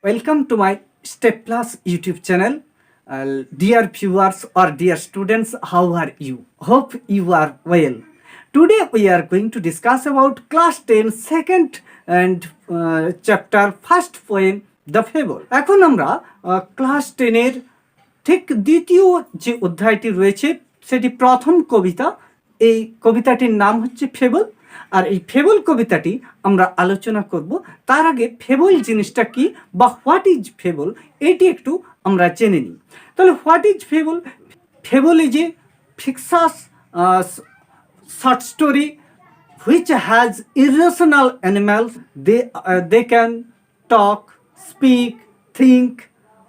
Welcome to my Step Plus YouTube channel. Dear viewers or dear students, how are you? Hope you are well. Today we are going to discuss about class 10 second and chapter first poem The Fable. এখন আমরা class 10 এর ঠিক দ্বিতীয় যে অধ্যায়টি রয়েছে সেটি প্রথম কবিতা। এই কবিতাটির নাম হচ্ছে ফেবল। আর এই ফেবল কবিতাটি আমরা আলোচনা করব। তার আগে ফেবল জিনিসটা কি বা হোয়াট ইজ ফেবল এটি একটু আমরা জেনে নিই। তাহলে what is fable? Fable is a fictitious short story which has irrational animals. They can talk, speak, think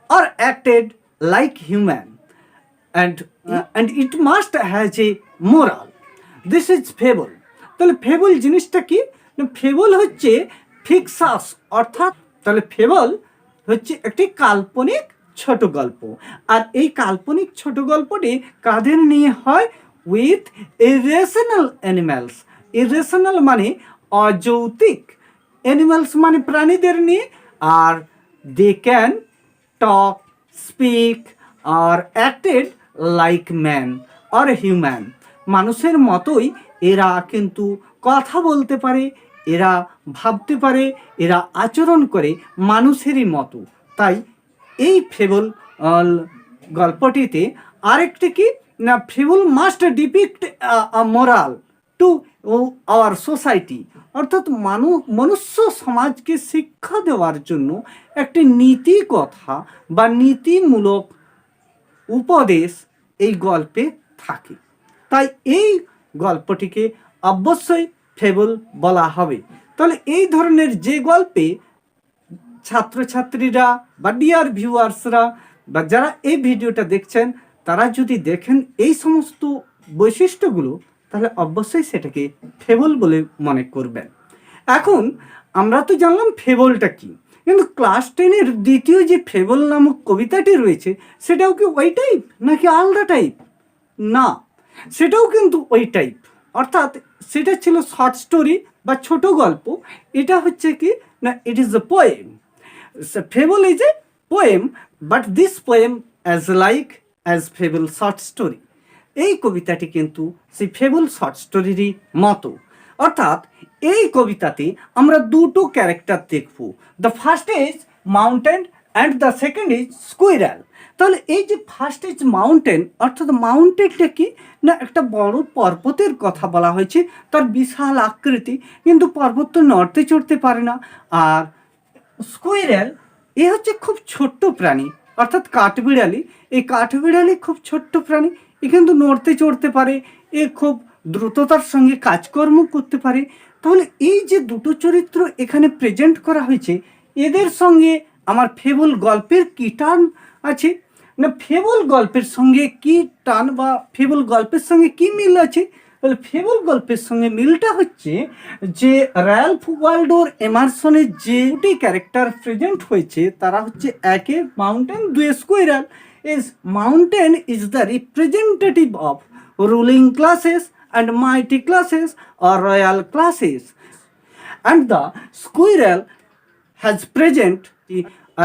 or acted like human, and it must has a moral. This is fable. তাহলে fable জিনিসটা কি? Fable হচ্ছে ফিকশাস, অর্থাৎ তাহলে fable হচ্ছে একটি কাল্পনিক ছোট গল্প। আর এই কাল্পনিক ছোট গল্পটি কাদের নিয়ে হয়? With irrational animals. ইরেশনাল মানে অযৌক্তিক, অ্যানিম্যালস মানে প্রাণীদের নিয়ে। আর দে ক্যান টক, স্পিক আর acted like man or human. মানুষের মতোই এরা কিন্তু কথা বলতে পারে, এরা ভাবতে পারে, এরা আচরণ করে মানুষেরই মতো। তাই এই ফেবল গল্পটিতে আরেকটি কি না, fable must depict moral to our society, অর্থাৎ মনুষ্য সমাজকে শিক্ষা দেওয়ার জন্য একটি নীতি কথা বা নীতিমূলক উপদেশ এই গল্পে থাকে। তাই এই গল্পটিকে অবশ্যই ফেবল বলা হবে। তাহলে এই ধরনের যে গল্পে ছাত্রছাত্রীরা বা ডিয়ার ভিউয়ার্সরা বা যারা এই ভিডিওটা দেখছেন তারা যদি দেখেন এই সমস্ত বৈশিষ্ট্যগুলো, তাহলে অবশ্যই সেটাকে ফেবল বলে মনে করবেন। এখন আমরা তো জানলাম ফেবলটা কি, কিন্তু ক্লাস 10-এর দ্বিতীয় যে ফেবল নামক কবিতাটি রয়েছে সেটাও কি ওই টাইপ নাকি আলাদা টাইপ? না, সেটাও কিন্তু ওই টাইপ, অর্থাৎ সেটা ছিল শর্ট স্টোরি বা ছোট গল্প। এটা হচ্ছে কি না, it is a poem. Fable is a poem, but this poem as like as fable short story. এই কবিতাটি কিন্তু সেই ফেবল শর্ট স্টোরিরই মতো। অর্থাৎ এই কবিতাতে আমরা দুটো ক্যারেক্টার দেখব। The first is mountain and the second is squirrel. তাহলে এই যে ফার্স্ট ইজ মাউন্টেন, অর্থাৎ মাউন্টেনটা কি না, একটা বড় পর্বতের কথা বলা হয়েছে। তার বিশাল আকৃতি, কিন্তু পর্বত তো নড়তে চড়তে পারে না। আর স্কুইরাল এ হচ্ছে খুব ছোট্ট প্রাণী, অর্থাৎ কাঠবিড়ালি। এই কাঠবিড়ালি খুব ছোট্ট প্রাণী, এ কিন্তু নড়তে চড়তে পারে, এ খুব দ্রুততার সঙ্গে কাজকর্ম করতে পারে। তাহলে এই যে দুটো চরিত্র এখানে প্রেজেন্ট করা হয়েছে, এদের সঙ্গে আমার ফেবল গল্পের কী টান আছে না, ফেবল গল্পের সঙ্গে কি টান বা ফেবল গল্পের সঙ্গে কি মিল আছে? তাহলে ফেবল গল্পের সঙ্গে মিলটা হচ্ছে যে র্যালফ ওয়াল্ডো এমারসনের যে দুটি ক্যারেক্টার প্রেজেন্ট হয়েছে তারা হচ্ছে একে মাউন্টেন, দুয়ে squirrel. Is mountain is the representative of ruling classes and mighty classes or royal classes, and the squirrel has present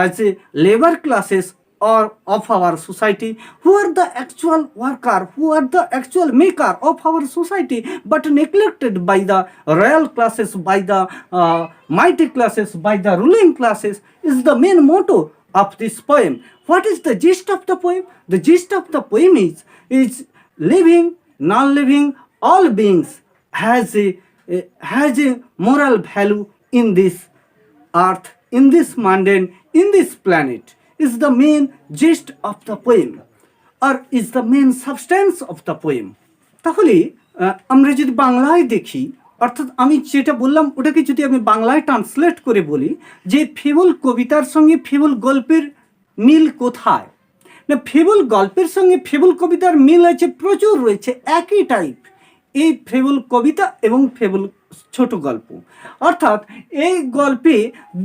as a labor classes or of our society, who are the actual worker, who are the actual maker of our society, but neglected by the royal classes, by the mighty classes, by the ruling classes, is the main motto of this poem. What is the gist of the poem? The gist of the poem is living, non-living, all beings has a moral value in this earth, in this mundane, in this planet, is the main gist of the poem or is the main substance of the poem. তাহলে আমরা যদি বাংলায় দেখি, অর্থাৎ আমি যেটা বললাম ওটাকে যদি আমি বাংলায় ট্রান্সলেট করে বলি যে ফেবল কবিতার সঙ্গে ফেবল গল্পের মিল কোথায় না, ফেবল গল্পের সঙ্গে ফেবল কবিতার মিল আছে, প্রচুর রয়েছে, একই টাইপ এই ফেবল কবিতা এবং ফেবল ছোট গল্প। অর্থাৎ এই গল্পে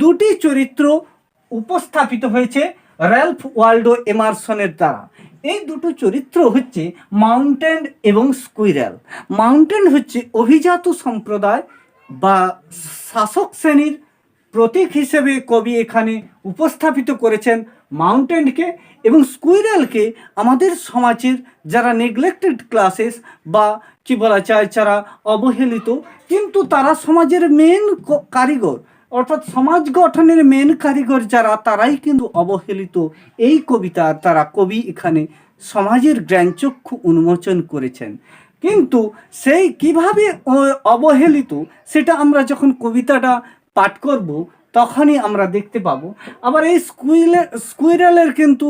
দুটি চরিত্র উপস্থাপিত হয়েছে র্যালফ ওয়াল্ডো এমারসনের দ্বারা। এই দুটো চরিত্র হচ্ছে মাউন্টেন এবং স্কুইরাল। মাউন্টেন হচ্ছে অভিজাত সম্প্রদায় বা শাসক শ্রেণীর প্রতীক হিসেবে কবি এখানে উপস্থাপিত করেছেন মাউন্টেনকে এবং স্কুইরেলকে আমাদের সমাজের যারা নেগলেক্টেড ক্লাসেস বা কি বলা যায় যারা অবহেলিত, কিন্তু তারা সমাজের মেন কারিগর অর্থাৎ সমাজ গঠনের মেন কারিগর যারা, তারাই কিন্তু অবহেলিত। এই কবিতার তারা কবি এখানে সমাজের জ্ঞানচক্ষু উন্মোচন করেছেন। কিন্তু সেই কিভাবে অবহেলিত সেটা আমরা যখন কবিতাটা পাঠ করব তখনই আমরা দেখতে পাবো। আবার এই স্কুইরেলের কিন্তু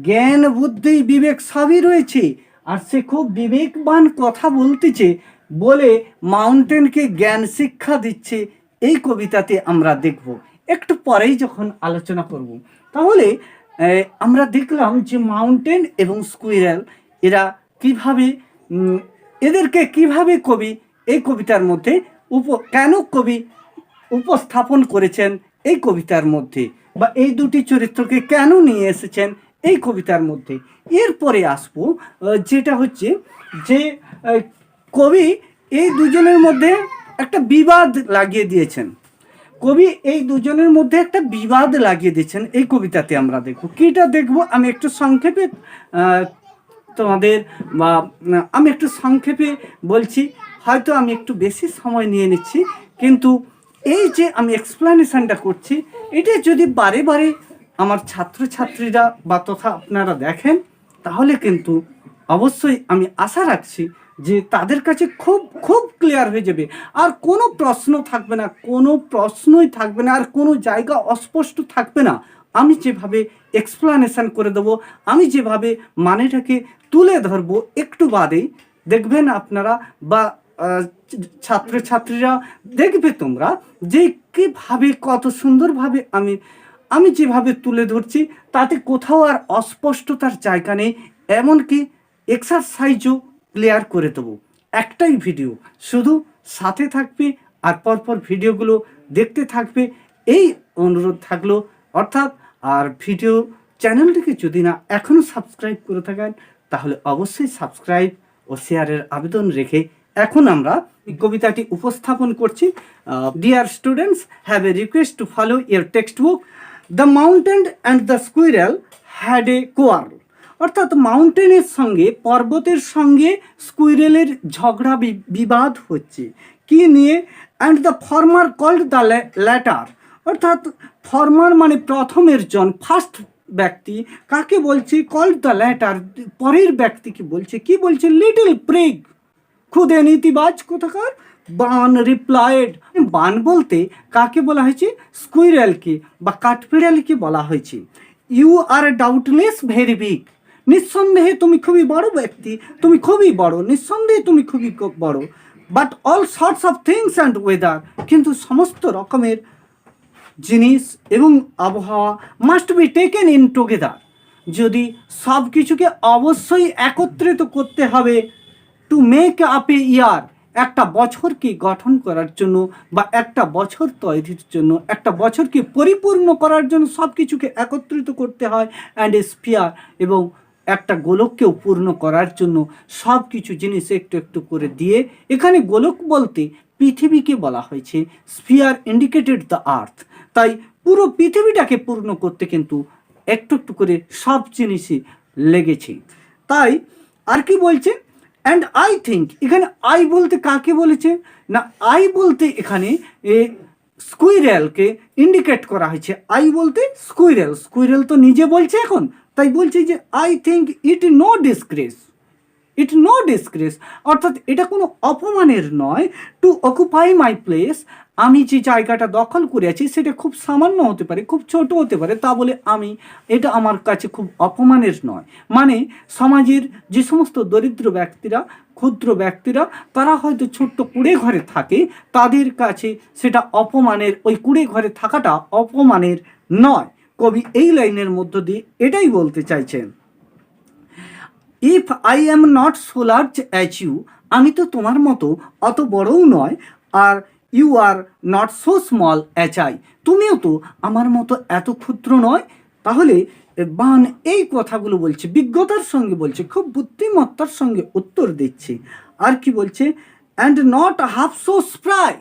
জ্ঞান বুদ্ধি বিবেক সবই রয়েছে, আর সে খুব বিবেকবান কথা বলতেছে বলে মাউন্টেনকে জ্ঞান শিক্ষা দিচ্ছে এই কবিতাতে আমরা দেখব। একটু পরেই যখন আলোচনা করব তাহলে আমরা দেখলাম যে মাউন্টেন এবং স্কুইরেল এরা কিভাবে এদেরকে কিভাবে কবি এই কবিতার মধ্যে কেন কবি উপস্থাপন করেছেন এই কবিতার মধ্যে, বা এই দুটি চরিত্রকে কেন নিয়ে এসেছেন এই কবিতার মধ্যে। এরপরে আসবো যেটা হচ্ছে যে কবি এই দুজনের মধ্যে একটা বিবাদ লাগিয়ে দিয়েছেন। কবি এই দুজনের মধ্যে একটা বিবাদ লাগিয়ে দিয়েছেন এই কবিতাতে আমরা দেখব। কিটা দেখব আমি একটু সংক্ষেপে তোমাদের বা আমি একটু সংক্ষেপে বলছি, হয়তো আমি একটু বেশি সময় নিয়ে নিচ্ছি, কিন্তু এই যে আমি এক্সপ্লেনেশনটা করছি এটা যদি বারে বারে আমার ছাত্রছাত্রীরা বা তথা আপনারা দেখেন তাহলে কিন্তু অবশ্যই আমি আশা রাখছি যে তাদের কাছে খুব খুব ক্লিয়ার হয়ে যাবে, আর কোনো প্রশ্ন থাকবে না, কোনো প্রশ্নই থাকবে না, আর কোনো জায়গা অস্পষ্ট থাকবে না। আমি যেভাবে এক্সপ্লেনেশন করে দেবো, আমি যেভাবে মানেটাকে তুলে ধরবো, একটু বাদেই দেখবেন আপনারা বা ছাত্রছাত্রীরা দেখবে তোমরা যে কীভাবে কত সুন্দরভাবে আমি যেভাবে তুলে ধরছি তাতে কোথাও আর অস্পষ্টতার জায়গা নেই। এমনকি এক্সারসাইজও ক্লিয়ার করে দেবো। একটাই ভিডিও, শুধু সাথে থাকবে আর পরপর ভিডিওগুলো দেখতে থাকবে, এই অনুরোধ থাকলো। অর্থাৎ আর ভিডিও চ্যানেলটিকে যদি না এখনও সাবস্ক্রাইব করে থাকেন তাহলে অবশ্যই সাবস্ক্রাইব ও শেয়ারের আবেদন রেখে এখন আমরা কবিতাটি উপস্থাপন করছি। Dear students, have a request to follow year text book. The mountain and the squirrel had a quarrel. অর্থাৎ মাউন্টেনের সঙ্গে পর্বতের সঙ্গে স্কুইরেলের ঝগড়া বিবাদ হচ্ছে কি নিয়ে? And the former called the latter. অর্থাৎ ফর্মার মানে প্রথমের জন, ফার্স্ট ব্যক্তি কাকে বলছে? কল্ড দ্য ল্যাটার, পরের ব্যক্তিকে বলছে। কি বলছে? লিটল প্রিগ, খুদে নীতিবাজ কোথাকার। বান রিপ্লাইড, বান বলতে কাকে বলা হয়েছে? স্কুইরেলকে বা কাঠবিড়ালিকে বলা হয়েছে। You are doubtless very big, নিঃসন্দেহে তুমি খুবই বড় ব্যক্তি, তুমি খুবই বড়, নিঃসন্দেহে তুমি খুবই বড়। But all sorts of things and weather, কিন্তু সমস্ত রকমের জিনিস এবং আবহাওয়া must be taken in together, যদি সব কিছুকে অবশ্যই একত্রিত করতে হবে। টু মেক আপ এ ইয়ার, একটা বছরকে গঠন করার জন্য বা একটা বছর তৈরির জন্য, একটা বছরকে পরিপূর্ণ করার জন্য সব কিছুকে একত্রিত করতে হয়। অ্যান্ড এ স্পিয়ার, এবং একটা গোলককেও পূর্ণ করার জন্য সব কিছু জিনিস একটু একটু করে দিয়ে, এখানে গোলক বলতে পৃথিবীকে বলা হয়েছে। স্পিয়ার ইন্ডিকেটেড দ্য আর্থ, তাই পুরো পৃথিবীটাকে পূর্ণ করতে কিন্তু একটু একটু করে সব জিনিসই লেগেছে। তাই আর কি বলছে? অ্যান্ড আই থিঙ্ক, এখানে আই বলতে কাকে বলেছে না? আই বলতে এখানে স্কুইরেলকে ইন্ডিকেট করা হয়েছে। আই বলতে স্কুইরেল, স্কুইরেল তো নিজে বলছে এখন, তাই বলছে যে I think it no disgrace, it no disgrace, অর্থাৎ এটা কোনো অপমানের নয়। টু অকুপাই মাই প্লেস, আমি যে জায়গাটা দখল করে আছি সেটা খুব সামান্য হতে পারে, খুব ছোট হতে পারে, তা বলে এটা আমার কাছে খুব অপমানের নয়। মানে সমাজের যে সমস্ত দরিদ্র ব্যক্তিরা, ক্ষুদ্র ব্যক্তিরা, তারা হয়তো ছোট্ট কুড়ে ঘরে থাকে, তাদের কাছে সেটা অপমানের, ওই কুড়ে ঘরে থাকাটা অপমানের নয়। কবি এই লাইনের মধ্য দিয়ে এটাই বলতে চাইছেন। If I am not so large as you, আমি তো তোমার মতো অত বড়ও নয়। আর you are not so small as I, তুমিও তো আমার মতো এত ক্ষুদ্র নয়। তাহলে বান এই কথাগুলো বলছে, বিজ্ঞতার সঙ্গে বলছে, খুব বুদ্ধিমত্তার সঙ্গে উত্তর দিচ্ছে। আর কি বলছে? And not half so spry,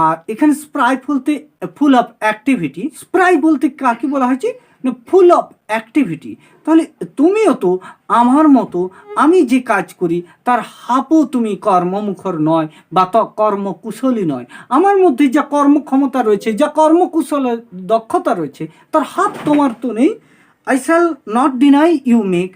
আর এখানে স্প্রাই বলতে ফুল অফ অ্যাক্টিভিটি, স্প্রাই বলতে কাকে বলা হয়েছে না ফুল অফ অ্যাক্টিভিটি। তাহলে তুমিও তো আমার মতো আমি যে কাজ করি তার হাফও তুমি কর্মমুখর নয় বা কর্মকুশলী নয়। আমার মধ্যে যা কর্মক্ষমতা রয়েছে, যা কর্মকুশলের দক্ষতা রয়েছে, তার হাফ তোমার তো নেই। I shall not deny you make,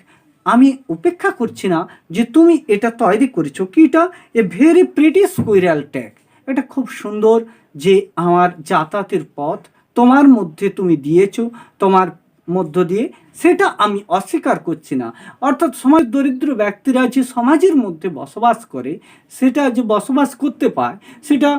আমি উপেক্ষা করছি না যে তুমি এটা তৈরি করেছো। কি এটা? A very pretty squirrel tag, এটা খুব সুন্দর যে আমার যাতায়াতের পথ তোমার মধ্যে তুমি দিয়েছো, তোমার মধ্য দিয়ে, সেটা আমি অস্বীকার করছি না। অর্থাৎ সমাজ দরিদ্র ব্যক্তিরা যে সমাজের মধ্যে বসবাস করে, সেটা যে বসবাস করতে পায়, সেটা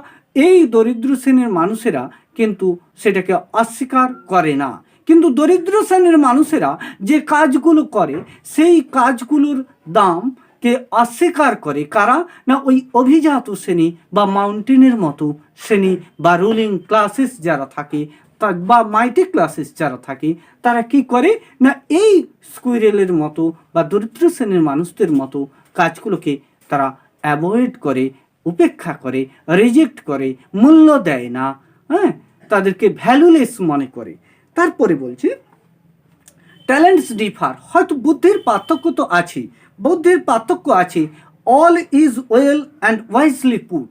এই দরিদ্র শ্রেণীর মানুষেরা কিন্তু সেটাকে অস্বীকার করে না। কিন্তু দরিদ্র শ্রেণীর মানুষেরা যে কাজগুলো করে সেই কাজগুলোর দামকে অস্বীকার করে কারা? না ওই অভিজাত শ্রেণী বা মাউন্টেনের মতো শ্রেণী বা রুলিং ক্লাসেস যারা থাকে বা মাইটি ক্লাসেস যারা থাকে, তারা কি করে না এই স্কুইরেলের মতো বা দরিদ্র শ্রেণীর মানুষদের মতো কাজগুলোকে তারা অ্যাভয়েড করে, উপেক্ষা করে, রিজেক্ট করে, মূল্য দেয় না, হ্যাঁ, তাদেরকে ভ্যালুলেস মনে করে। তারপরে বলছে ট্যালেন্টস ডিফার, হয়তো বুদ্ধির পার্থক্য তো আছে, বুদ্ধির পার্থক্য আছে, all is well and wisely put.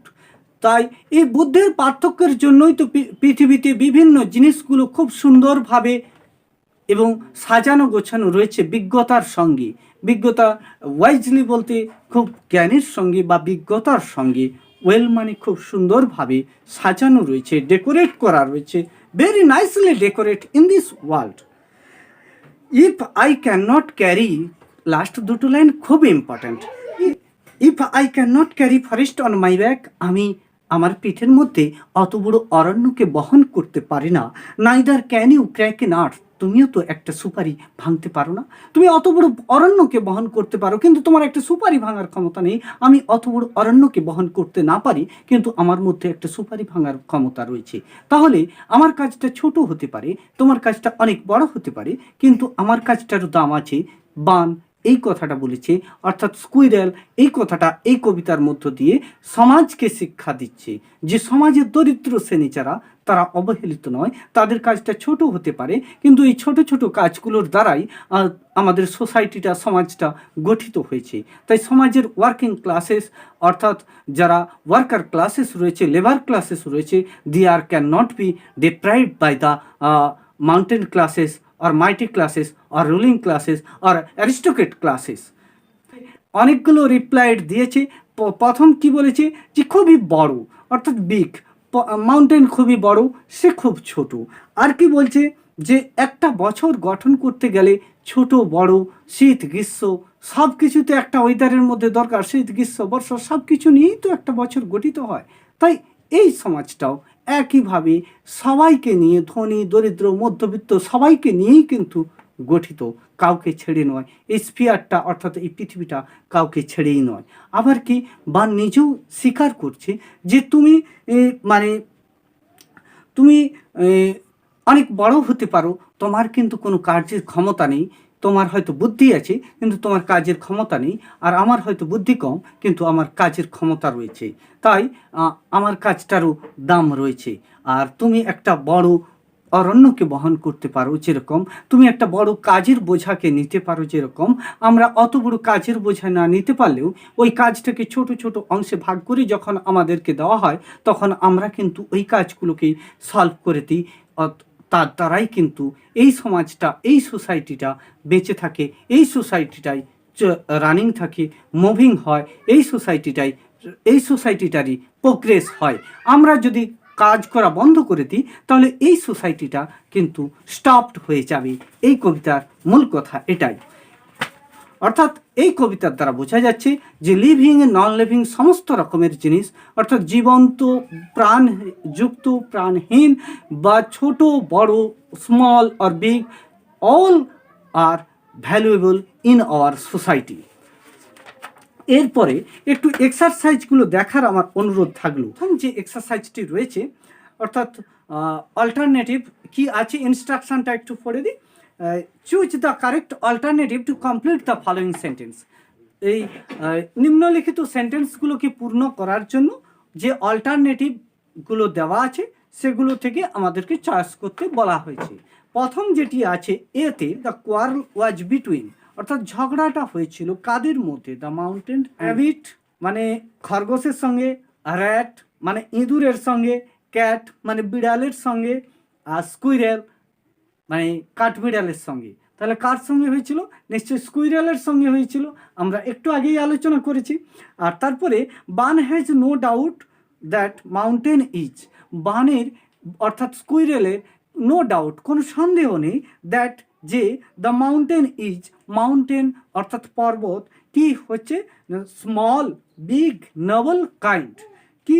তাই এই বুদ্ধির পার্থক্যের জন্যই তো পৃথিবীতে বিভিন্ন জিনিসগুলো খুব সুন্দরভাবে এবং সাজানো গোছানো রয়েছে বিজ্ঞতার সঙ্গে। বিজ্ঞতা ওয়াইজলি বলতে খুব জ্ঞানের সঙ্গে বা বিজ্ঞতার সঙ্গে, ওয়েল মানে খুব সুন্দরভাবে সাজানো রয়েছে, ডেকোরেট করা রয়েছে, very nicely decorate in this world. If I can not carry, last দুটো লাইন খুব important, if I can not carry forest on my back, আমি আমার পিঠের মধ্যে অত বড় অরণ্যকে বহন করতে পারি না, neither can you crack a nut, তুমিও তো একটা সুপারি ভাঙতে পারো না। তুমি অত বড় অরণ্যকে বহন করতে পারো কিন্তু তোমার একটা সুপারি ভাঙার ক্ষমতা নেই। আমি অত বড় অরণ্যকে বহন করতে না পারি কিন্তু আমার মধ্যে একটা সুপারি ভাঙার ক্ষমতা রয়েছে। তাহলে আমার কাজটা ছোট হতে পারে, তোমার কাজটা অনেক বড় হতে পারে, কিন্তু আমার কাজটারও দাম আছে। বান এই কথাটা বলেছে, অর্থাৎ স্কুইরেল এই কথাটা এই কবিতার মধ্য দিয়ে সমাজকে শিক্ষা দিচ্ছে যে সমাজের দরিদ্র শ্রেণী যারা, তারা অবহেলিত নয়, তাদের কাজটা ছোট হতে পারে কিন্তু এই ছোট ছোট কাজগুলোর দ্বারাই আমাদের সোসাইটিটা, সমাজটা গঠিত হয়েছে। তাই সমাজের ওয়ার্কিং ক্লাসেস, অর্থাৎ যারা ওয়ার্কার ক্লাসেস রয়েছে, লেবার ক্লাসেস রয়েছে, they are can not be deprived by the mountain classes or mighty classes or ruling classes or aristocrat classes। অনেকগুলো রিপ্লাইড দিয়েছে। প্রথম কি বলেছে যে খুবই বড়, অর্থাৎ বিগ মাউন্টেন খুবই বড়, সে খুব ছোট। আর কি বলছে যে একটা বছর গঠন করতে গেলে ছোট বড়, শীত গ্রীষ্ম সব কিছুতে একটা ওয়েদারের মধ্যে দরকার, শীত গ্রীষ্ম বর্ষা সব কিছু নিয়েই তো একটা বছর গঠিত হয়। তাই এই সমাজটাও একইভাবে সবাইকে নিয়ে, ধনী দরিদ্র মধ্যবিত্ত সবাইকে নিয়েই কিন্তু গঠিত, কাউকে ছেড়ে নয়। এই স্ফিয়ারটা অর্থাৎ এই পৃথিবীটা কাউকে ছেড়েই নয়। আবার কি বা নিজেও স্বীকার করছে যে তুমি মানে তুমি অনেক বড় হতে পারো, তোমার কিন্তু কোনো কার্যের ক্ষমতা নেই, তোমার হয়তো বুদ্ধি আছে কিন্তু তোমার কাজের ক্ষমতা নেই, আর আমার হয়তো বুদ্ধি কম কিন্তু আমার কাজের ক্ষমতা রয়েছে, তাই আমার কাজটারও দাম রয়েছে। আর তুমি একটা বড় অরণ্যকে বহন করতে পারো যেরকম, তুমি একটা বড় কাজের বোঝাকে নিতে পারো যেরকম, আমরা অত বড় কাজের বোঝা না নিতে পারলেও ওই কাজটাকে ছোট ছোট অংশে ভাগ করে যখন আমাদেরকে দেওয়া হয় তখন আমরা কিন্তু ওই কাজগুলোকে সলভ করে দিই। তার দ্বারাই কিন্তু এই সমাজটা, এই সোসাইটিটা বেঁচে থাকে, এই সোসাইটিটাই রানিং থাকে, মুভিং হয়, এই সোসাইটিটারই প্রোগ্রেস হয়। আমরা যদি কাজ করা বন্ধ করে দিই তাহলে এই সোসাইটিটা কিন্তু স্টপড হয়ে যাবে। এই কবিতার মূল কথা এটাই। অর্থাৎ এই কবিতার দ্বারা বোঝা যাচ্ছে যে লিভিং নন লিভিং সমস্ত রকমের জিনিস, অর্থাৎ জীবন্ত, প্রাণযুক্ত, প্রাণহীন বা ছোট বড়, small or big, all are valuable in our society. এরপরে একটু এক্সারসাইজগুলো দেখার আমার অনুরোধ থাকলো। প্রথম যে এক্সারসাইজটি রয়েছে অর্থাৎ অল্টারনেটিভ কি আছে, ইনস্ট্রাকশনটা একটু পড়ে দিই। Choose the correct alternative to complete the following sentence. এই নিম্নলিখিত সেন্টেন্সগুলোকে পূর্ণ করার জন্য যে অল্টারনেটিভ গুলো দেওয়া আছে সেগুলো থেকে আমাদেরকে চয়েস করতে বলা হয়েছে। প্রথম যেটি আছে এতে, দ্য কোয়ার্ল ওয়াজ বিটুইন, অর্থাৎ ঝগড়াটা হয়েছিল কাদের মধ্যে, দ্য মাউন্টেন র্যাবিট মানে খরগোশের সঙ্গে, র্যাট মানে ইঁদুরের সঙ্গে, ক্যাট মানে বিড়ালের সঙ্গে, আর স্কুইরেল মানে কাঠবিড়ালের সঙ্গে। তাহলে কার সঙ্গে হয়েছিল? নিশ্চয়ই স্কুইরেলের সঙ্গে হয়েছিল, আমরা একটু আগেই আলোচনা করেছি। আর তারপরে bun has no doubt that mountain is, বানের অর্থাৎ স্কুইরেলের নো ডাউট কোনো সন্দেহ নেই, দ্যাট যে দ্য মাউন্টেন ইজ, মাউন্টেন অর্থাৎ পর্বত কি হচ্ছে, স্মল বিগ নবল কাইন্ড, কি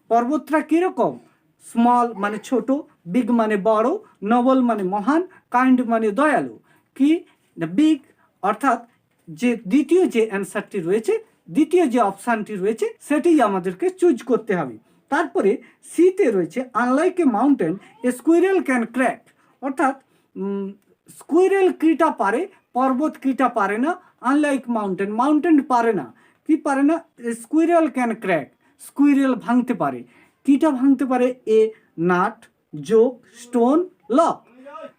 পর্বতটা কীরকম, স্মল মানে ছোট, বিগ মানে বড়, নবল মানে মহান, কাইন্ড মানে দয়ালু। কি বিগ অর্থাৎ যে দ্বিতীয় যে অ্যান্সারটি রয়েছে, দ্বিতীয় যে অপশানটি রয়েছে সেটাই আমাদেরকে চুজ করতে হবে। তারপরে সিতে রয়েছে unlike a mountain A squirrel can crack, অর্থাৎ স্কুইরেল কীটা পারে, পর্বত কীটা পারে না, আনলাইক মাউন্টেন, মাউন্টেন পারে না, কি পারে না, স্কুইরেল ক্যান ক্র্যাক, স্কুইরেল ভাঙতে পারে, কীটা ভাঙতে পারে, a nut, joke, stone, lock.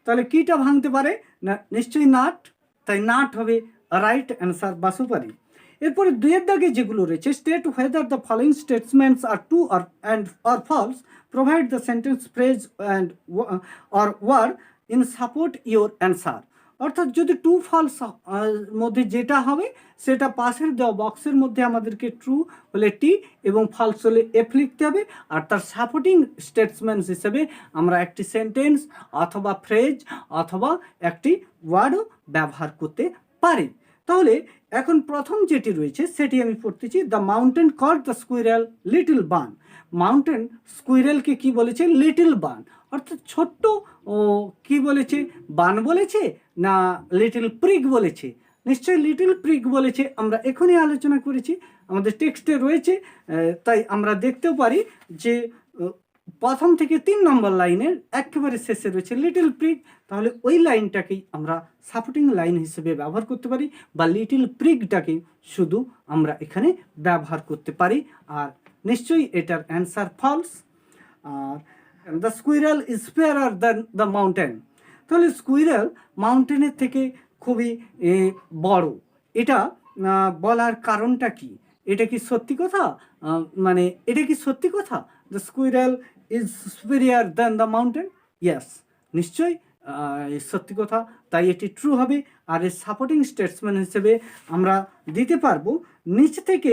তাহলে কীটা ভাঙতে পারে না, নিশ্চয়ই নাট, তাই নাট হবে রাইট অ্যান্সার বা সুপারি। এরপরে দুয়ের দাগে যেগুলো রয়েছে, state whether the following statements are true or false, provide the sentence phrase and or word in support your answer, অর্থাৎ যদি ট্রু ফলস মধ্যে যেটা হবে সেটা পাশের দেওয়া বক্সের মধ্যে আমাদেরকে ট্রু হলে টি এবং ফলস হলে এফ লিখতে হবে, আর তার সাপোর্টিং স্টেটসমেন্টস হিসেবে আমরা একটি সেন্টেন্স অথবা ফ্রেজ অথবা একটি ওয়ার্ডও ব্যবহার করতে পারি। তাহলে এখন প্রথম যেটি রয়েছে সেটি আমি পড়তেছি, the mountain called the squirrel little bun, mountain স্কুইরেলকে কি বলেছে, লিটল বান, অর্থাৎ ছোট্ট কি বলেছে, বান বলেছে না লিটল প্রিগ বলেছে, নিশ্চয়ই লিটল প্রিগ বলেছে, আমরা এখনই আলোচনা করেছি, আমাদের টেক্সটে রয়েছে, তাই আমরা দেখতেও পারি যে প্রথম থেকে 3 নম্বর লাইনের একেবারে শেষে রয়েছে লিটল প্রিগ, তাহলে ওই লাইনটাকেই আমরা সাপোর্টিং লাইন হিসেবে ব্যবহার করতে পারি, বা লিটল প্রিগটাকে শুধু আমরা এখানে ব্যবহার করতে পারি, আর নিশ্চয়ই এটার অ্যান্সার ফলস। আর the squirrel is fairer than the mountain, তাহলে স্কুইরেল মাউন্টেনের থেকে খুবই বড়, এটা বলার কারণটা কি, এটা কি সত্যি কথা, মানে এটা কি সত্যি কথা, the squirrel is superior than the mountain, yes নিশ্চয়ই সত্যি কথা, তাই এটি ট্রু হবে। আর এর সাপোর্টিং স্টেটসমেন্ট হিসেবে আমরা দিতে পারবো, নিচ থেকে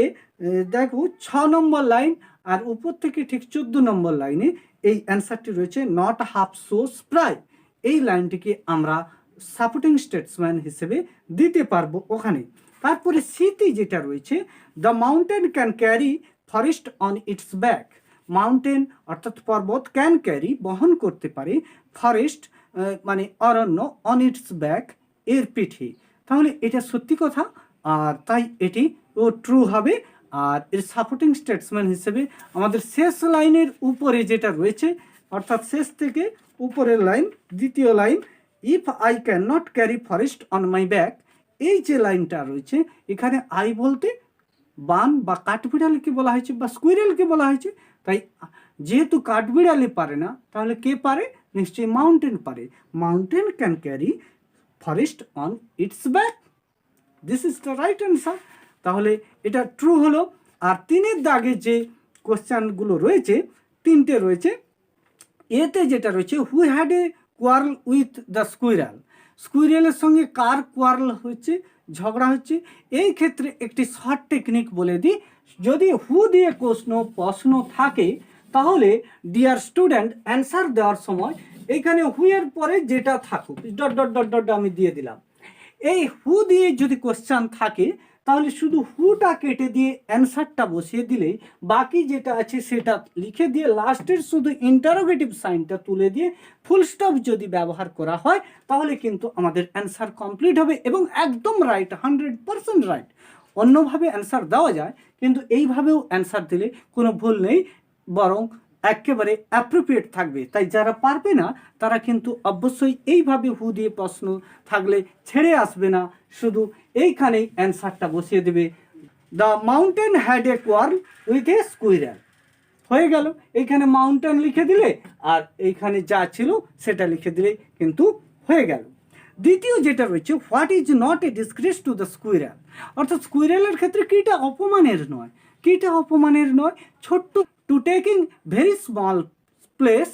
দেখো 6 নম্বর লাইন আর উপর থেকে ঠিক 14 নম্বর লাইনে এই অ্যান্সারটি রয়েছে, নট হাফ সো স্প্রাই, এই লাইনটিকে আমরা সাপোর্টিং স্টেটসমেন্ট হিসেবে দিতে পারবো ওখানে। তারপরে সিতে যেটা রয়েছে, the mountain can carry forest on it's back, mountain অর্থাৎ পর্বত ক্যান ক্যারি বহন করতে পারে, ফরেস্ট মানে অরণ্য, অন ইটস ব্যাক এর পিঠে, তাহলে এটা সত্যি কথা, আর তাই এটি ও ট্রু হবে। আর এর সাপোর্টিং স্টেটসমেন্ট হিসেবে আমাদের শেষ লাইনের উপরে যেটা রয়েছে, অর্থাৎ শেষ থেকে উপরের লাইন দ্বিতীয় line, if I can not carry forest on my back, এই যে লাইনটা রয়েছে এখানে আই বলতে বান বা কাঠবিড়ালিকে বলা হয়েছে বা স্কুইরেলকে বলা হয়েছে, তাই যেহেতু কাঠবিড়ালি পারে না তাহলে কে পারে, নিশ্চয়ই মাউন্টেন পারে, mountain can carry forest on it's back, this is the right answer, তাহলে এটা ট্রু হলো। আর 3-এর দাগে যে কোশ্চেনগুলো রয়েছে 3টে রয়েছে, এতে যেটা রয়েছে, who had a quarrel with the squirrel, স্কুইরেলের সঙ্গে কার কোয়ার্ল হচ্ছে, ঝগড়া হচ্ছে, এই ক্ষেত্রে একটি শর্ট টেকনিক বলে দিই, যদি হু দিয়ে প্রশ্ন থাকে তাহলে ডিয়ার স্টুডেন্ট অ্যান্সার দেওয়ার সময় এইখানে হুয়ের পরে যেটা থাকুক ডট ডট ডট ডট আমি দিয়ে দিলাম, এই হু দিয়ে যদি কোশ্চেন থাকে তাহলে শুধু হুটা কেটে দিয়ে অ্যান্সারটা বসিয়ে দিলেই বাকি যেটা আছে সেটা লিখে দিয়ে লাস্টের শুধু ইন্টারোগেটিভ সাইনটা তুলে দিয়ে ফুল স্টপ যদি ব্যবহার করা হয় তাহলে কিন্তু আমাদের অ্যান্সার কমপ্লিট হবে এবং একদম রাইট, 100% রাইট। অন্যভাবে অ্যান্সার দেওয়া যায় কিন্তু এইভাবেও অ্যান্সার দিলে কোনো ভুল নেই, বরং একেবারে অ্যাপ্রোপ্রিয়েট থাকবে। তাই যারা পারবে না তারা কিন্তু অবশ্যই এইভাবে হু দিয়ে প্রশ্ন থাকলে ছেড়ে আসবে না, শুধু এইখানেই অ্যান্সারটা বসিয়ে দেবে, the mountain had a quarrel with a squirrel. হয়ে গেল। এইখানে মাউন্টেন লিখে দিলে আর এইখানে যা ছিল সেটা লিখে দিলে কিন্তু হয়ে গেল। দ্বিতীয় যেটা রয়েছে, what is not a disgrace to the squirrel, অর্থাৎ স্কুইরালের ক্ষেত্রে কিটা অপমানের নয়, কিটা অপমানের নয়, ছোট্ট to taking very small place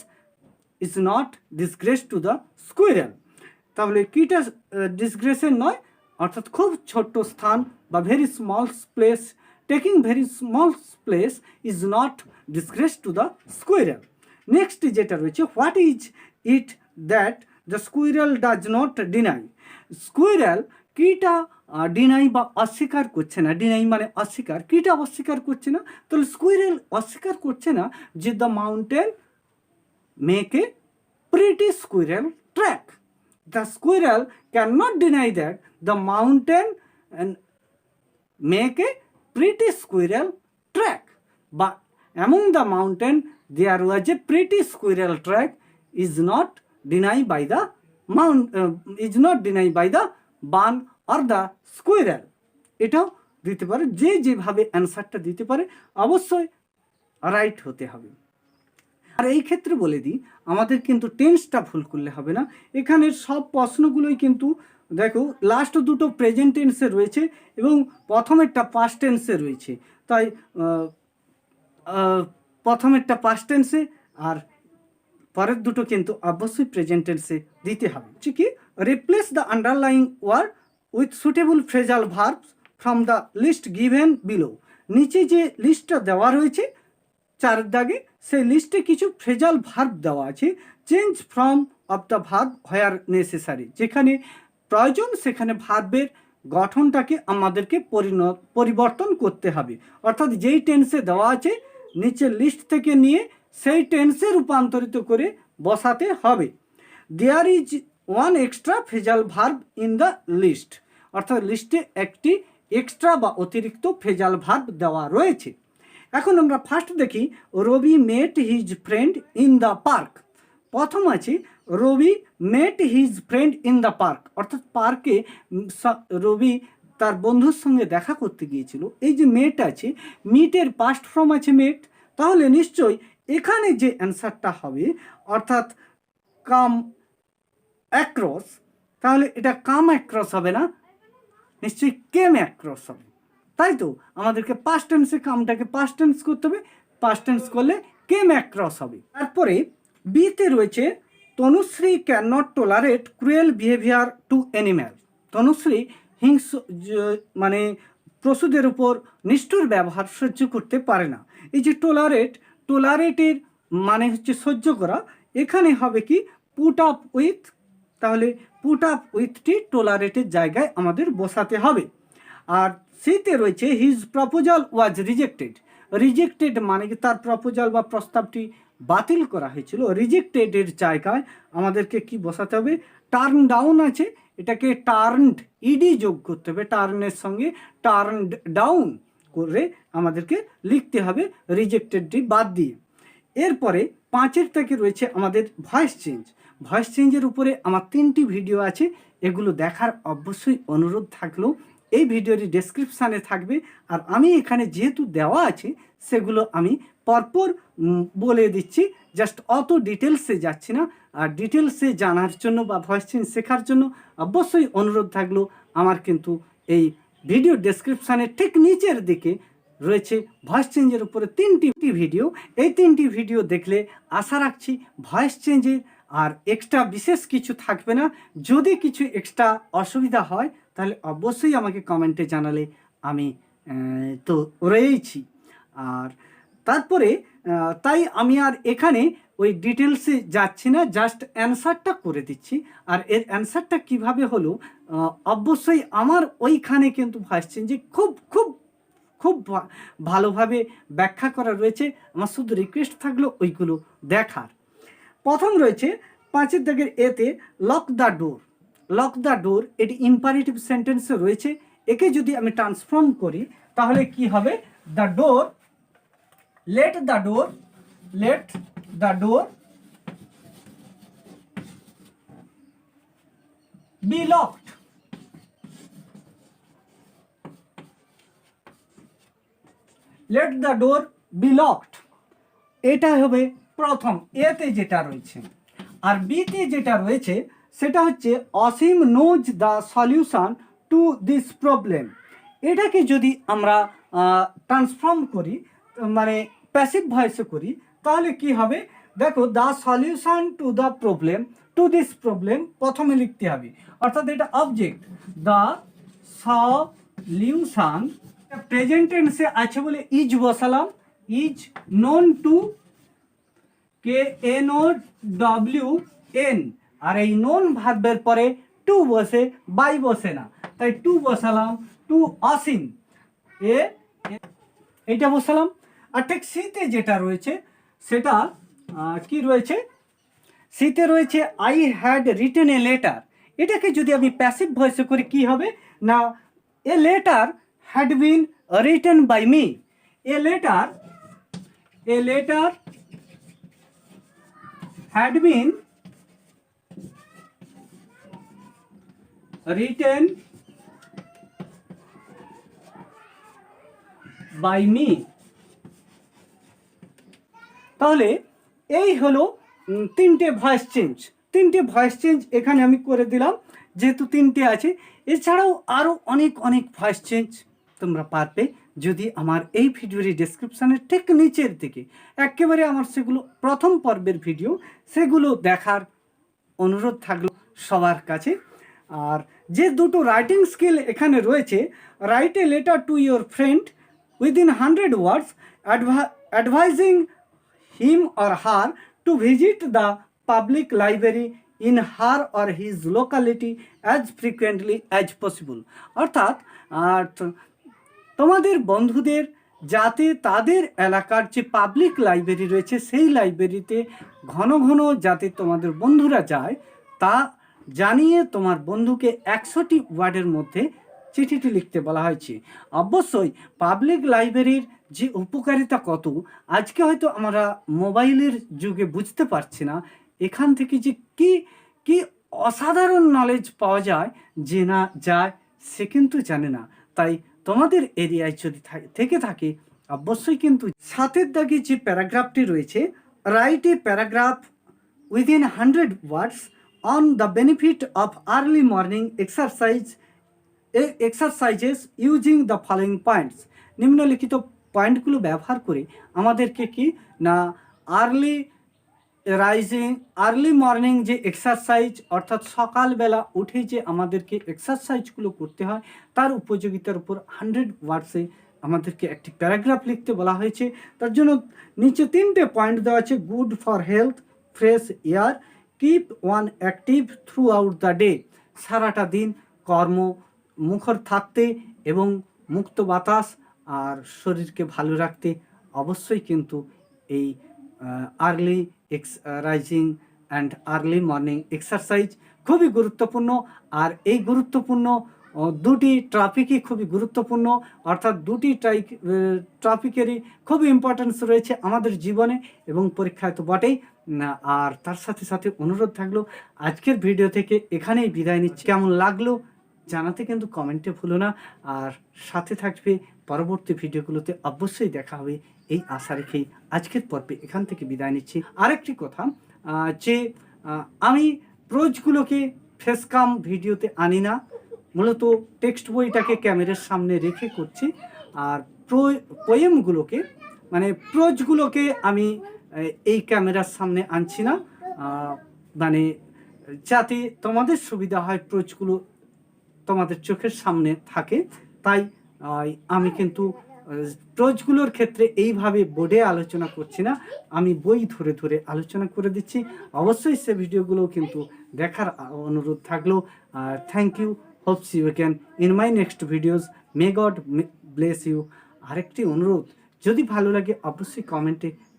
is not disgrace to the squirrel. তাহলে কিটা ডিসগ্রেসের নয়, অর্থাৎ খুব ছোট্ট স্থান বা very small place, taking very small place is not disgrace to the squirrel. Next যেটা রয়েছে, what is it that the squirrel does not deny, squirrel কিটা ডিনাই বা অস্বীকার করছে না, ডিনাই মানে অস্বীকার, কিটা অস্বীকার করছে না, তাহলে স্কুইরাল অস্বীকার করছে না যে the mountain make a pretty squirrel track, the squirrel cannot deny that the mountain and make a pretty squirrel track, but among the mountain there was a pretty squirrel track is not denied by the is not denied by the barn or the squirrel. এটাও দিতে পারে, যে যেভাবে অ্যান্সারটা দিতে পারে অবশ্যই right হতে হবে। আর এই ক্ষেত্রে বলে দিই, আমাদের কিন্তু টেন্সটা ভুল করলে হবে না। এখানের সব প্রশ্নগুলোই কিন্তু দেখো লাস্ট দুটো প্রেজেন্ট টেন্সে রয়েছে এবং প্রথমেরটা পাস্ট টেন্সে রয়েছে, তাই প্রথমেরটা পাস্ট টেন্সে আর পরের দুটো কিন্তু অবশ্যই প্রেজেন্ট টেন্সে দিতে হবে। ঠিক কি, replace the underlying word with suitable phrasal verbs from the list given below, নিচে যে লিস্টটা দেওয়া রয়েছে চারের দাগে, সেই লিস্টে কিছু ফ্রেজাল ভার্ব দেওয়া আছে, change from of the verb where necessary, যেখানে প্রয়োজন সেখানে ভার্বের গঠনটাকে আমাদেরকে পরিবর্তন করতে হবে, অর্থাৎ যেই টেন্সে দেওয়া আছে নিচের লিস্ট থেকে নিয়ে সেই টেন্সে রূপান্তরিত করে বসাতে হবে। There is one extra phrasal verb in the list, অর্থাৎ লিস্টে একটি এক্সট্রা বা অতিরিক্ত ফ্রেজাল ভার্ব দেওয়া রয়েছে। এখন আমরা ফার্স্ট দেখি, Ravi met his friend in the park. প্রথম আছে Ravi met his friend in the park, অর্থাৎ পার্কে রবি তার বন্ধুর সঙ্গে দেখা করতে গিয়েছিল। এই যে মেট আছে, মিটের পাস্ট ফর্ম আছে মেট, তাহলে নিশ্চয়ই এখানে যে অ্যান্সারটা হবে অর্থাৎ কাম অ্যাক্রস, তাহলে এটা কাম অ্যাক্রস হবে না, নিশ্চয়ই কেম অ্যাক্রস হবে। তাই তো আমাদেরকে পাস্ট টেন্সে কামটাকে পাস্ট টেন্স করতে হবে, পাস্ট টেন্স করলে কেম অ্যাক্রস হবে। তারপরে বিতে রয়েছে, Tanushree can not tolerate cruel behaviour to animal, Tanushree মানে পশুদের উপর নিষ্ঠুর ব্যবহার সহ্য করতে পারে না। এই যে টোলারেটের মানে হচ্ছে সহ্য করা, এখানে হবে কি পুট আপ উইথ, তাহলে পুট আপ উইথটি টোলারেটের জায়গায় আমাদের বসাতে হবে। আর সিতে রয়েছে, হিজ প্রপোজাল ওয়াজ রিজেক্টেড, রিজেক্টেড মানে কি তার প্রপোজাল বা প্রস্তাবটি বাতিল করা হয়েছিল, রিজেক্টেডের জায়গায় আমাদেরকে কি বসাতে হবে, টার্ন ডাউন আছে, এটাকে টার্নড ইডি যোগ করতে হবে, টার্নের সঙ্গে টার্নড ডাউন করে আমাদেরকে লিখতে হবে রিজেক্টেডটি বাদ দিয়ে। এরপরে 5 থেকে রয়েছে আমাদের ভয়েস চেঞ্জ। ভয়েস চেঞ্জের উপরে আমার 3টি ভিডিও আছে, এগুলো দেখার অবশ্যই অনুরোধ থাকলো, এই ভিডিওটি ডেসক্রিপশানে থাকবে। আর আমি এখানে যেহেতু দেওয়া আছে সেগুলো আমি পরপর বলে দিচ্ছি, জাস্ট অত ডিটেলসে যাচ্ছি না। আর ডিটেলসে জানার জন্য বা ভয়েস চেঞ্জ শেখার জন্য অবশ্যই অনুরোধ থাকলো, আমার কিন্তু এই ভিডিও ডেসক্রিপশানের ঠিক নিচের দিকে রয়েছে ভয়েস চেঞ্জের উপরে 3টি ভিডিও। এই 3টি ভিডিও দেখলে আশা রাখছি ভয়েস চেঞ্জের আর এক্সট্রা বিশেষ কিছু থাকবে না। যদি কিছু এক্সট্রা অসুবিধা হয় তাহলে অবশ্যই আমাকে কমেন্টে জানালে আমি তো রয়েছি। আর তারপরে তাই আমি আর এখানে ওই ডিটেলসে যাচ্ছি না, জাস্ট অ্যান্সারটা করে দিচ্ছি। আর এর অ্যান্সারটা কিভাবে হলো অবশ্যই আমার ওইখানে কিন্তু ভয়েস চেঞ্জে খুব খুব খুব ভালোভাবে ব্যাখ্যা করা রয়েছে, আমার শুধু রিকোয়েস্ট থাকলো ওইগুলো দেখার। প্রথম রয়েছে 5 দাগের এতে, lock the door. Lock the door এটি ইম্পারেটিভ সেন্টেন্সে রয়েছে, একে যদি আমি ট্রান্সফর্ম করি তাহলে কি হবে, the door, let the door be locked, let the door be locked, এটা হবে প্রথম এতে যেটা রয়েছে। আর বিতে যেটা রয়েছে সেটা হচ্ছে Asim knows the solution to this problem. এটাকে যদি আমরা ট্রান্সফর্ম করি, মানে প্যাসিভ ভয়েসে করি, তাহলে কি হবে দেখো, the solution to the problem, two this problem প্রথমে লিখতে হবে, অর্থাৎ এটা অবজেক্ট, দ্য সলিউশন প্রেজেন্ট টেন্সে আছে বলে ইজ বসালাম, ইজ নোন টু KNOWN, আর এই নোন ভার্বের পরে টু বসে, বাই বসে না, তাই টু বসালাম, টু অসীম এইটা বসালাম। আর ঠিক সিতে যেটা রয়েছে সেটা কি রয়েছে, সিতে রয়েছে I had written a letter. এটাকে যদি আমি প্যাসিভ ভয়েসে করি কি হবে না, a letter had been written by me. A letter had been written by me। তাহলে এই হলো তিনটে ভয়েস চেঞ্জ। তিনটে ভয়েস চেঞ্জ এখানে আমি করে দিলাম, যেহেতু তিনটে আছে। এছাড়াও আরও অনেক অনেক ভয়েস চেঞ্জ তোমরা পারবে যদি আমার এই ভিডিওর ডেসক্রিপশানের ঠিক নিচের দিকে একেবারে আমার সেগুলো প্রথম পর্বের ভিডিও, সেগুলো দেখার অনুরোধ থাকলো সবার কাছে। আর যে দুটো রাইটিং স্কিল এখানে রয়েছে, write a letter to your friend within 100 words advising him or her to visit the public library in her or his locality as frequently as possible. অর্থাৎ তোমাদের বন্ধুদের যাতে তাদের এলাকার যে পাবলিক লাইব্রেরি রয়েছে সেই লাইব্রেরিতে ঘন ঘন যাতে তোমাদের বন্ধুরা যায়, তা জানিয়ে তোমার বন্ধুকে 100টি ওয়ার্ডের মধ্যে চিঠিটি লিখতে বলা হয়েছে। অবশ্যই পাবলিক লাইব্রেরির যে উপকারিতা কত আজকে হয়তো আমরা মোবাইলের যুগে বুঝতে পারছি না, এখান থেকে যে কি কি অসাধারণ নলেজ পাওয়া যায়, যে না যায় সে কিন্তু জানে না। তাই তোমাদের এরিয়ায় যদি থেকে থাকে অবশ্যই কিন্তু সাতের দাগে যে প্যারাগ্রাফটি রয়েছে, write a paragraph within 100 words on the benefit of early morning exercises using the following points. নিম্নলিখিত পয়েন্টগুলো ব্যবহার করে আমাদেরকে কি না আর্লি মর্নিং যে এক্সারসাইজ, অর্থাৎ সকালবেলা উঠে যে আমাদেরকে এক্সারসাইজগুলো করতে হয় তার উপযোগিতার উপর 100 ওয়ার্ডসে আমাদেরকে একটি প্যারাগ্রাফ লিখতে বলা হয়েছে। তার জন্য নিচে 3টে পয়েন্ট দেওয়া আছে, good for health, fresh air, keep one active through out the day, সারাটা দিন কর্ম মুখর থাকতে এবং মুক্ত বাতাস আর শরীরকে ভালো রাখতে অবশ্যই কিন্তু এই early rising and early morning exercise খুবই গুরুত্বপূর্ণ। আর এই গুরুত্বপূর্ণ দুটি ট্রপিকই খুবই গুরুত্বপূর্ণ, অর্থাৎ দুটি ট্রপিকেরই খুবই ইম্পর্টেন্স রয়েছে আমাদের জীবনে এবং পরীক্ষায় তো বটেই। আর তার সাথে সাথে অনুরোধ থাকলো আজকের ভিডিও থেকে এখানেই বিদায় নিচ্ছি। কেমন লাগলো জানাতে কিন্তু কমেন্টে ভুলো না, আর সাথে থাকবে পরবর্তী ভিডিওগুলোতে, অবশ্যই দেখা হবে এই আশা রেখেই আজকের পর্বে এখান থেকে বিদায় নিচ্ছি। আরেকটি কথা, যে আমি প্রোজগুলোকে ফেসকাম ভিডিওতে আনি না, মূলত টেক্সট বইটাকে ক্যামেরার সামনে রেখে করছি। আর পোয়েমগুলোকে মানে প্রোজগুলোকে আমি এই ক্যামেরার সামনে আনছি না, মানে যাতে তোমাদের সুবিধা হয়, প্রোজগুলো তোমাদের চোখের সামনে থাকে। তাই আমি কিন্তু প্রোজগুলোর ক্ষেথে এইভাবে বোর্ডে আলোচনা করছি না, আমি বই ধরে ধরে আলোচনা করে দিচ্ছি। অবশ্যই সে ভিডিওগুলো কিন্তু দেখার অনুরোধ থাকলো। Thank you, hope see you again in my next videos, may God bless you. আরেকটি অনুরোধ, যদি ভালো লাগে অবশ্যই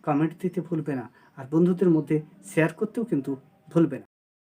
কমেন্ট দিতে ভুলবে না, আর বন্ধুদের মধ্যে শেয়ার করতেও কিন্তু ভুলবে না।